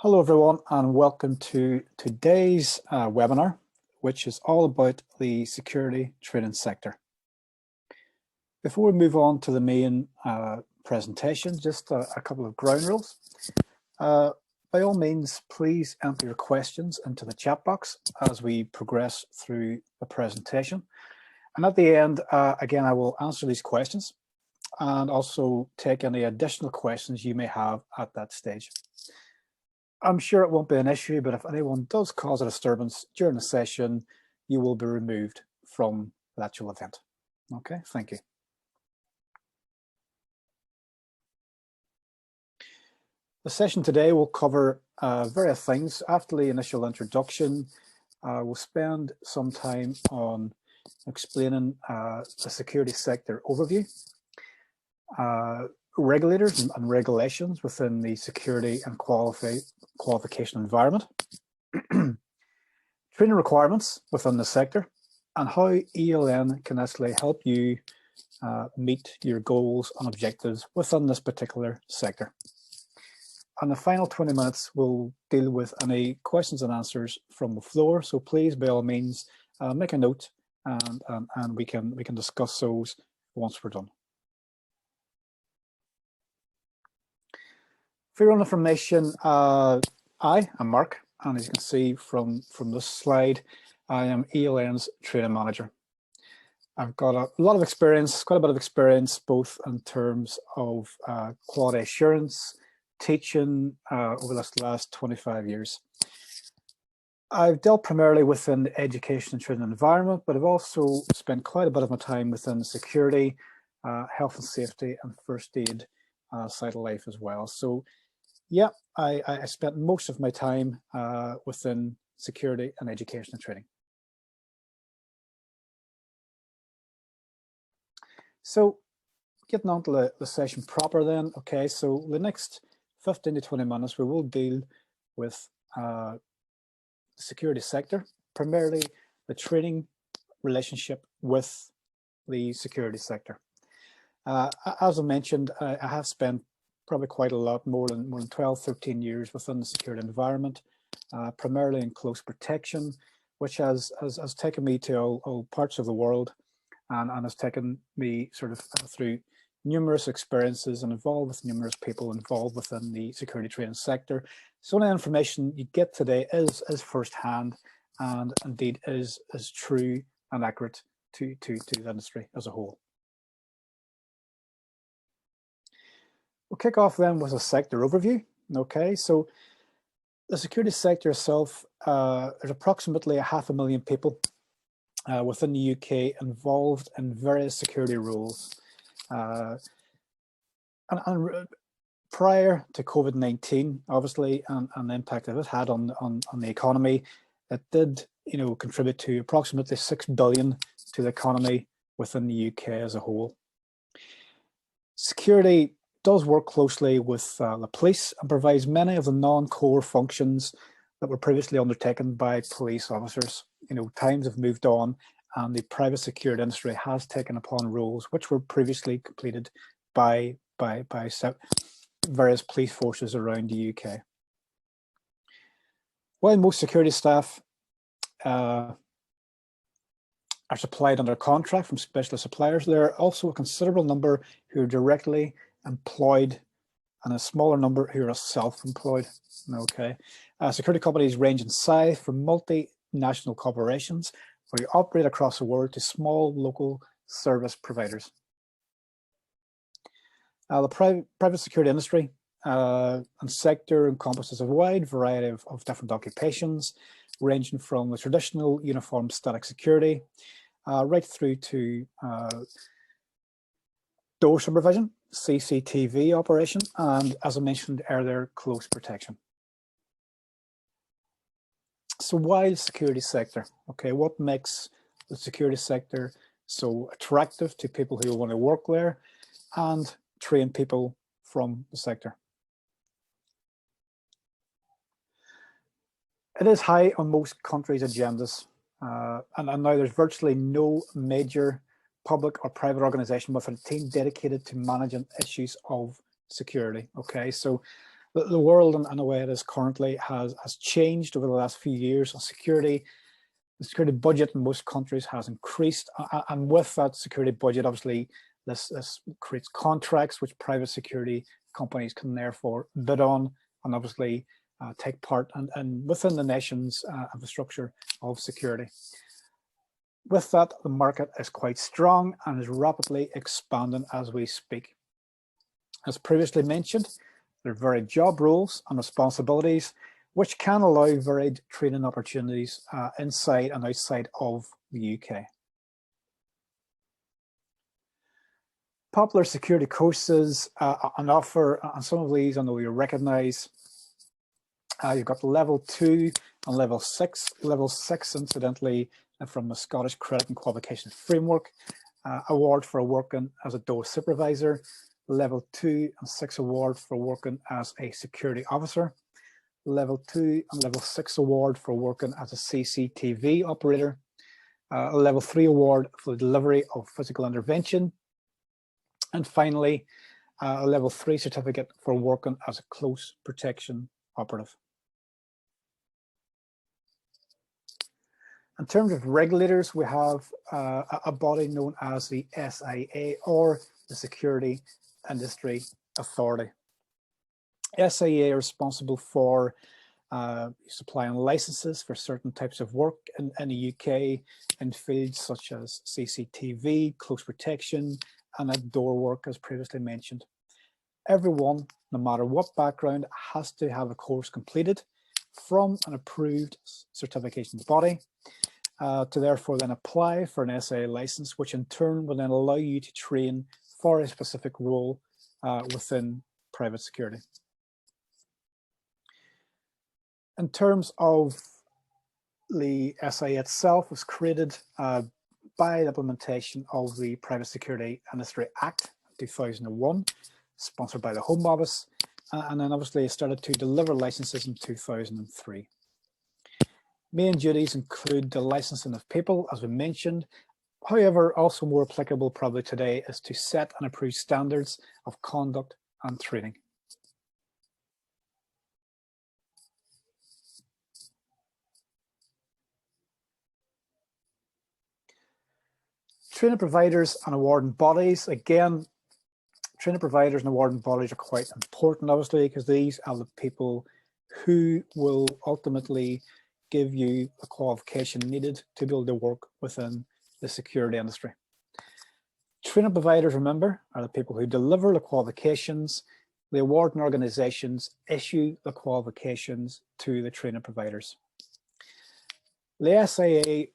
Hello everyone and welcome to today's webinar, which is all about the security training sector. Before we move on to the main presentation, just a couple of ground rules. By all means, please enter your questions into the chat box as we progress through the presentation. And at the end, again, I will answer these questions and also take any additional questions you may have at that stage. I'm sure it won't be an issue, but if anyone does cause a disturbance during the session, you will be removed from the actual event. Okay, thank you. The session today will cover various things. After the initial introduction, we'll spend some time on explaining the security sector overview, regulators and regulations within the security and qualification environment, training requirements within the sector, and how ELN can actually help you meet your goals and objectives within this particular sector. And the final 20 minutes will deal with any questions and answers from the floor. So please, by all means, make a note and we can discuss those once we're done. For your own information, I am Mark, and as you can see from this slide, I am ELN's training manager. I've got a lot of experience, quite a bit of experience, both in terms of quality assurance, teaching over this last 25 years. I've dealt primarily within the education and training environment, but I've also spent quite a bit of my time within security, health and safety, and first aid side of life as well. So yeah, I spent most of my time within security and education and training. So getting on to the session proper then, okay, so the next 15 to 20 minutes we will deal with the security sector, primarily the training relationship with the security sector. As I mentioned, I have spent probably quite a lot, more than 12, 13 years within the security environment, primarily in close protection, which has taken me to all parts of the world and has taken me sort of through numerous experiences and involved with numerous people involved within the security training sector. So the information you get today is firsthand and indeed is true and accurate to the industry as a whole. We'll kick off then with a sector overview. Okay, so the security sector itself, there's approximately 500,000 people within the UK involved in various security roles. And prior to COVID-19, obviously, and the impact that it had on the economy, it did, contribute to approximately 6 billion to the economy within the UK as a whole. Security does work closely with the police and provides many of the non-core functions that were previously undertaken by police officers. Times have moved on and the private security industry has taken upon roles which were previously completed by various police forces around the UK. While most security staff are supplied under contract from specialist suppliers, there are also a considerable number who are directly employed and a smaller number who are self-employed. Okay, security companies range in size from multinational corporations where you operate across the world to small local service providers. The private security industry and sector encompasses a wide variety of different occupations, ranging from the traditional uniform static security right through to door supervision, CCTV operation, and as I mentioned earlier, close protection. So why the security sector? Okay, what makes the security sector so attractive to people who want to work there and train people from the sector? It is high on most countries' agendas, and now there's virtually no major public or private organization with a team dedicated to managing issues of security. Okay, so the world and the way it is currently has changed over the last few years. On security, the security budget in most countries has increased, and with that security budget, obviously, this creates contracts which private security companies can therefore bid on, and obviously take part and within the nation's infrastructure of security. With that, the market is quite strong and is rapidly expanding as we speak. As previously mentioned, there are varied job roles and responsibilities which can allow varied training opportunities inside and outside of the UK. Popular security courses on offer, and some of these I know you recognise. You've got level 2 and level 6. Level 6, incidentally, from the Scottish Credit and Qualifications Framework, award for working as a door supervisor. Level 2 and 6 award for working as a security officer. Level 2 and level 6 award for working as a CCTV operator. A level 3 award for the delivery of physical intervention. And finally, a level 3 certificate for working as a close protection operative. In terms of regulators, we have a body known as the SIA, or the Security Industry Authority. SIA are responsible for supplying licenses for certain types of work in the UK in fields such as CCTV, close protection, and outdoor work, as previously mentioned. Everyone, no matter what background, has to have a course completed from an approved certification body to therefore then apply for an SIA license, which in turn will then allow you to train for a specific role within private security. In terms of the SIA itself, was created by the implementation of the Private Security Industry Act 2001, sponsored by the Home Office, and then obviously started to deliver licenses in 2003. Main duties include the licensing of people, as we mentioned. However, also more applicable probably today is to set and approve standards of conduct and training. Training providers and awarding bodies. Again, training providers and awarding bodies are quite important, obviously, because these are the people who will ultimately give you the qualification needed to be able to work within the security industry. Training providers, remember, are the people who deliver the qualifications. The awarding organisations issue the qualifications to the training providers. The SIA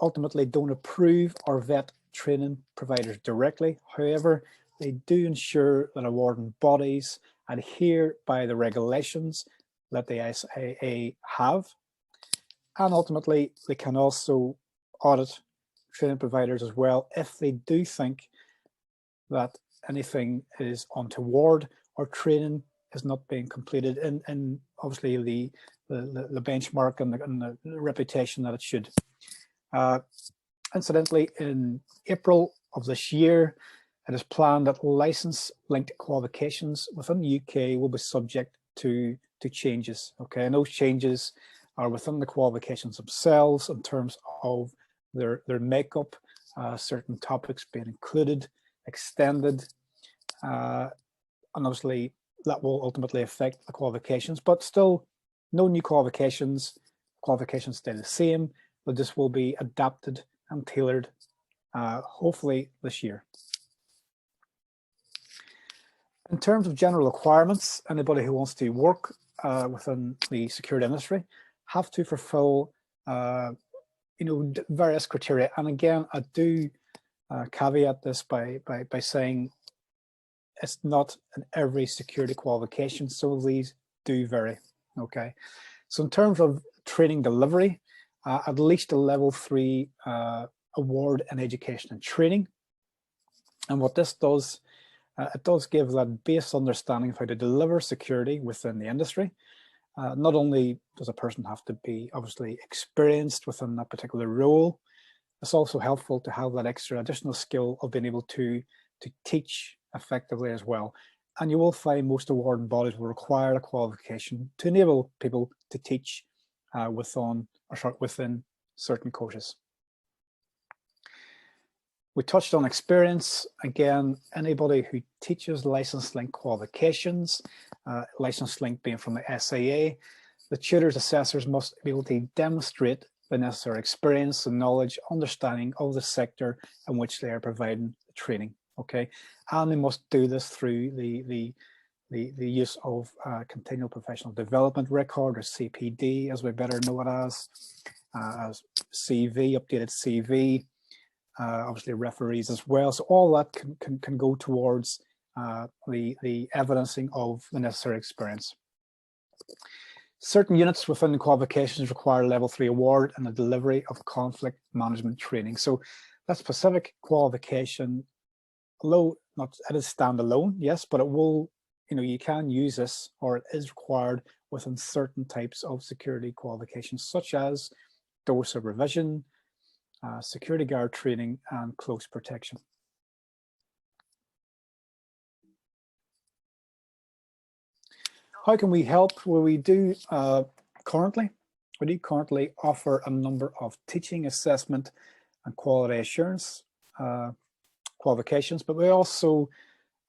ultimately don't approve or vet training providers directly. However, they do ensure that awarding bodies adhere by the regulations that the SIA have. And ultimately, they can also audit training providers as well if they do think that anything is untoward or training is not being completed in obviously the benchmark and the reputation that it should. Incidentally, in April of this year, it is planned that license-linked qualifications within the UK will be subject to changes. Okay, and those changes are within the qualifications themselves in terms of their makeup, certain topics being included, extended, and obviously that will ultimately affect the qualifications, but still no new qualifications. Qualifications stay the same, but this will be adapted and tailored hopefully this year. In terms of general requirements, anybody who wants to work within the security industry have to fulfill various criteria. And again, I do caveat this by saying it's not in every security qualification. Some of these do vary. Okay, so in terms of training delivery, at least a level 3 award in education and training. And what this does, it does give that base understanding of how to deliver security within the industry. Not only does a person have to be obviously experienced within that particular role, it's also helpful to have that extra additional skill of being able to teach effectively as well. And you will find most awarding bodies will require a qualification to enable people to teach within certain courses. We touched on experience. Again, anybody who teaches license-linked qualifications, license-linked being from the SAA, the tutors, assessors must be able to demonstrate the necessary experience and knowledge, understanding of the sector in which they are providing the training. Okay, and they must do this through the use of continual professional development record, or CPD, as we better know it as CV, updated CV. Obviously referees as well. So all that can go towards the evidencing of the necessary experience. Certain units within the qualifications require level 3 award and the delivery of conflict management training. So that specific qualification, although it is standalone, yes, but it will, you can use this, or it is required within certain types of security qualifications, such as door supervision, security guard training, and close protection. How can we help? Well, we do currently offer a number of teaching, assessment, and quality assurance qualifications, but we also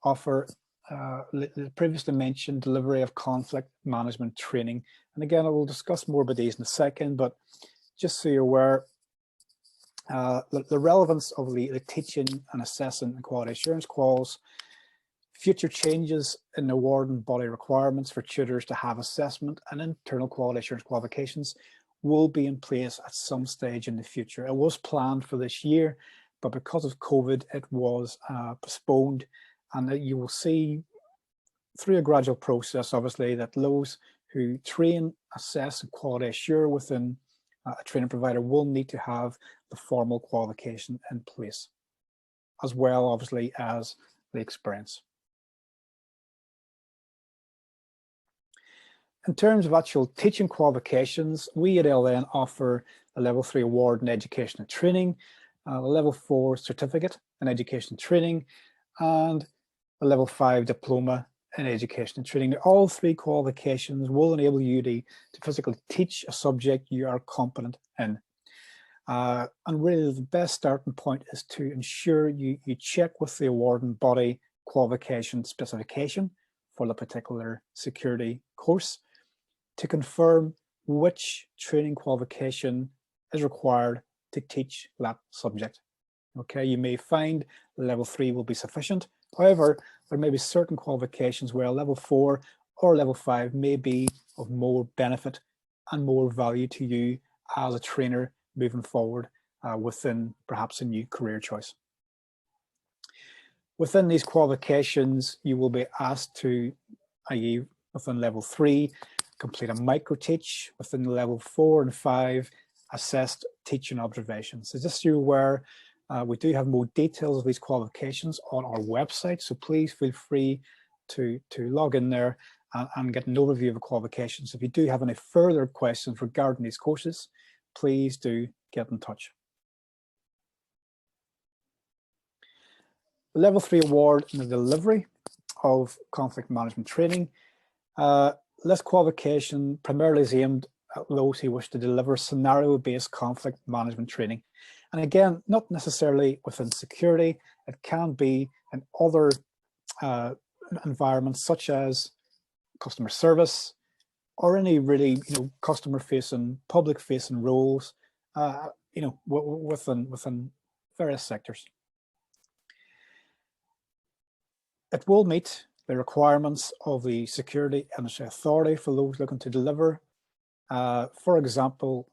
offer the previously mentioned delivery of conflict management training. And again, I will discuss more about these in a second, but just so you're aware, the relevance of the teaching and assessing and quality assurance quals, future changes in the awarding body requirements for tutors to have assessment and internal quality assurance qualifications will be in place at some stage in the future. It was planned for this year, but because of COVID, it was postponed, and you will see through a gradual process, obviously, that those who train, assess, and quality assure within a training provider will need to have the formal qualification in place, as well, obviously, as the experience. In terms of actual teaching qualifications, we at ELN offer a level 3 award in education and training, a level 4 certificate in education and training, and a level 5 diploma in education and training. All 3 qualifications will enable you to physically teach a subject you are competent in. And really the best starting point is to ensure you check with the awarding body qualification specification for the particular security course to confirm which training qualification is required to teach that subject. Okay, you may find level 3 will be sufficient. However, there may be certain qualifications where level 4 or level 5 may be of more benefit and more value to you as a trainer moving forward within perhaps a new career choice. Within these qualifications, you will be asked to, i.e. within level 3, complete a micro teach. Within level 4 and 5, assessed teaching observations. So just so you're aware, we do have more details of these qualifications on our website, so please feel free to log in there and get an overview of the qualifications. If you do have any further questions regarding these courses, please do get in touch. The level 3 award in the delivery of conflict management training. This qualification primarily is aimed at those who wish to deliver scenario-based conflict management training. And again, not necessarily within security, it can be in other environments such as customer service or any really customer-facing, public-facing roles, within various sectors. It will meet the requirements of the Security Industry Authority for those looking to deliver, for example,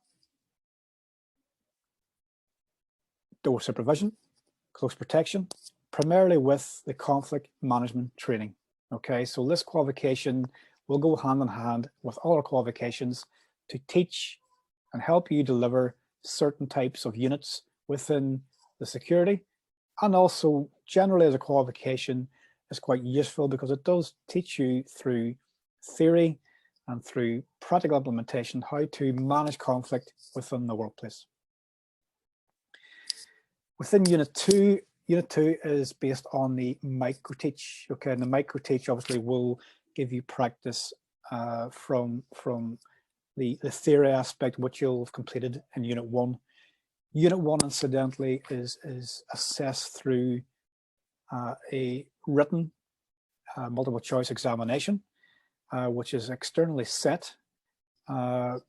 door supervision, close protection, primarily with the conflict management training. Okay, so this qualification will go hand in hand with all our qualifications to teach and help you deliver certain types of units within the security, and also generally as a qualification is quite useful because it does teach you through theory and through practical implementation how to manage conflict within the workplace. Within Unit 2, Unit 2 is based on the micro-teach. Okay, and the micro-teach obviously will give you practice from the theory aspect, which you'll have completed in Unit 1. Unit 1, incidentally, is assessed through a written multiple choice examination, which is externally set. So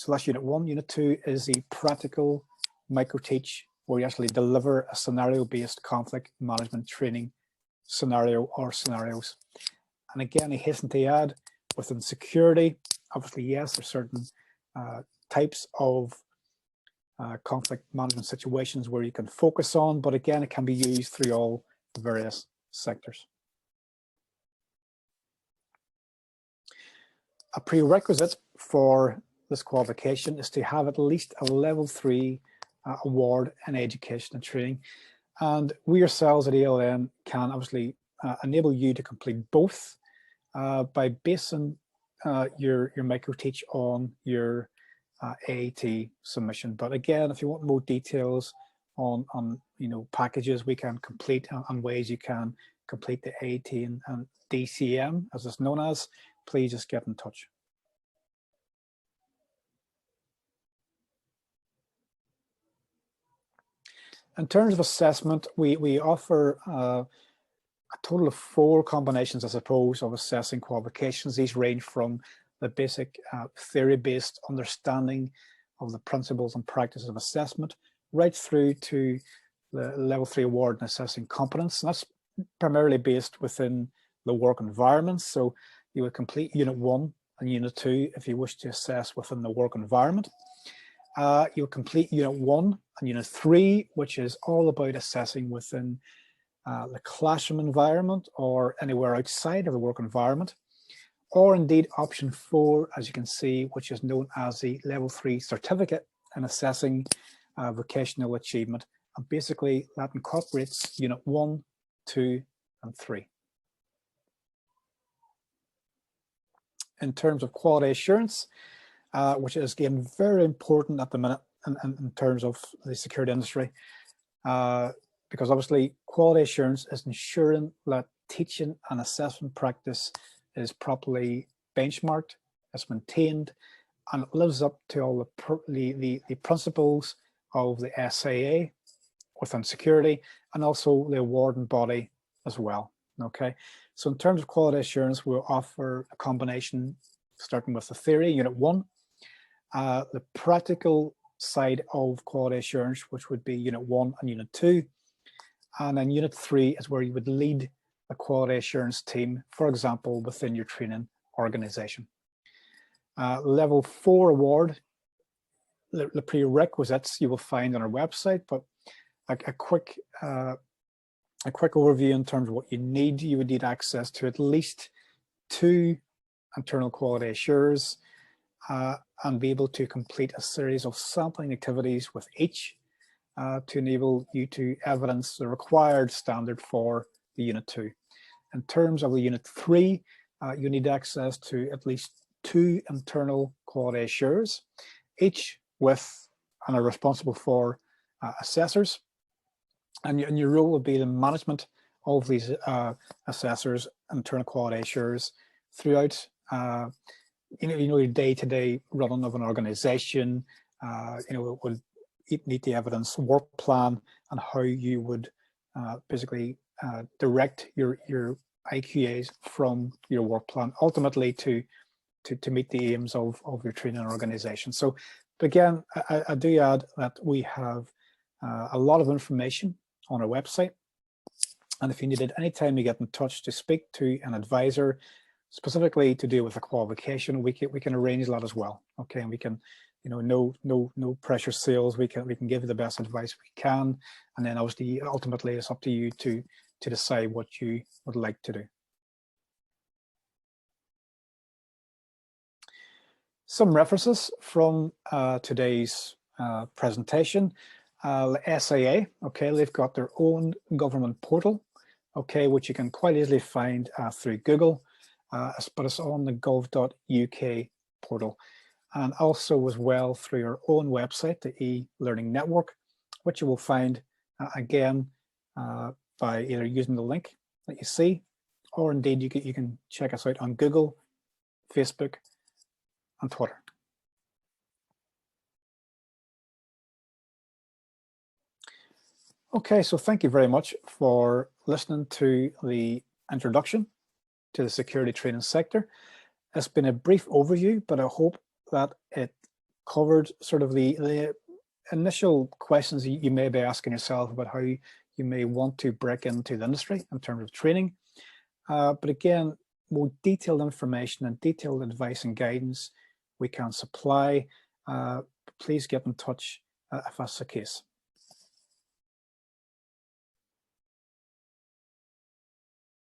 that's Unit 1. Unit 2 is the practical micro-teach, where you actually deliver a scenario-based conflict management training scenario or scenarios. And again, I hasten to add, within security, obviously, yes, there's certain types of conflict management situations where you can focus on, but again, it can be used through all the various sectors. A prerequisite for this qualification is to have at least a level 3 award in education and training. And we ourselves at ELN can obviously enable you to complete both by basing your micro-teach on your AAT submission. But again, if you want more details on packages we can complete and ways you can complete the AAT and DCM, as it's known as, please just get in touch. In terms of assessment, we offer a total of 4 combinations, I suppose, of assessing qualifications. These range from the basic theory-based understanding of the principles and practices of assessment, right through to the level 3 award in assessing competence. And that's primarily based within the work environment. So you would complete Unit 1 and Unit 2 if you wish to assess within the work environment. You'll complete Unit 1 and Unit 3, which is all about assessing within the classroom environment or anywhere outside of the work environment. Or indeed option 4, as you can see, which is known as the level 3 certificate in assessing vocational achievement. And basically that incorporates Unit 1, 2, and 3. In terms of quality assurance, which is again very important at the minute in terms of the security industry, because obviously quality assurance is ensuring that teaching and assessment practice is properly benchmarked, it's maintained, and it lives up to all the principles of the SAA within security, and also the awarding body as well. Okay, so in terms of quality assurance, we'll offer a combination starting with the theory, Unit 1, the practical side of quality assurance, which would be Unit 1 and Unit 2, and then Unit 3 is where you would lead a quality assurance team, for example, within your training organization. Level 4 award, the prerequisites you will find on our website, but a quick overview in terms of what you need. You would need access to at least 2 internal quality assurers and be able to complete a series of sampling activities with each to enable you to evidence the required standard for the Unit 2. In terms of the Unit 3, you need access to at least 2 internal quality assurers, each with and are responsible for assessors. And your role will be the management of these assessors, internal quality assurers, throughout your day-to-day running of an organization. It would need the evidence work plan and how you would basically direct your IQAs from your work plan, ultimately to meet the aims of your training organization. So again, I do add that we have a lot of information on our website, and if you needed any time you get in touch to speak to an advisor specifically to deal with a qualification, we can arrange that as well. Okay, and we can, no pressure sales. We can give you the best advice we can, and then obviously ultimately it's up to you to decide what you would like to do. Some references from today's presentation. The SAA, okay, they've got their own government portal, okay, which you can quite easily find through Google, but it's on the gov.uk portal, and also as well through our own website, the e-learning network, which you will find again by either using the link that you see, or indeed you can check us out on Google, Facebook, and Twitter. Okay, so thank you very much for listening to the introduction to the security training sector. It's been a brief overview, but I hope that it covered sort of the initial questions you may be asking yourself about how you may want to break into the industry in terms of training. But again, more detailed information and detailed advice and guidance we can supply. Please get in touch if that's the case.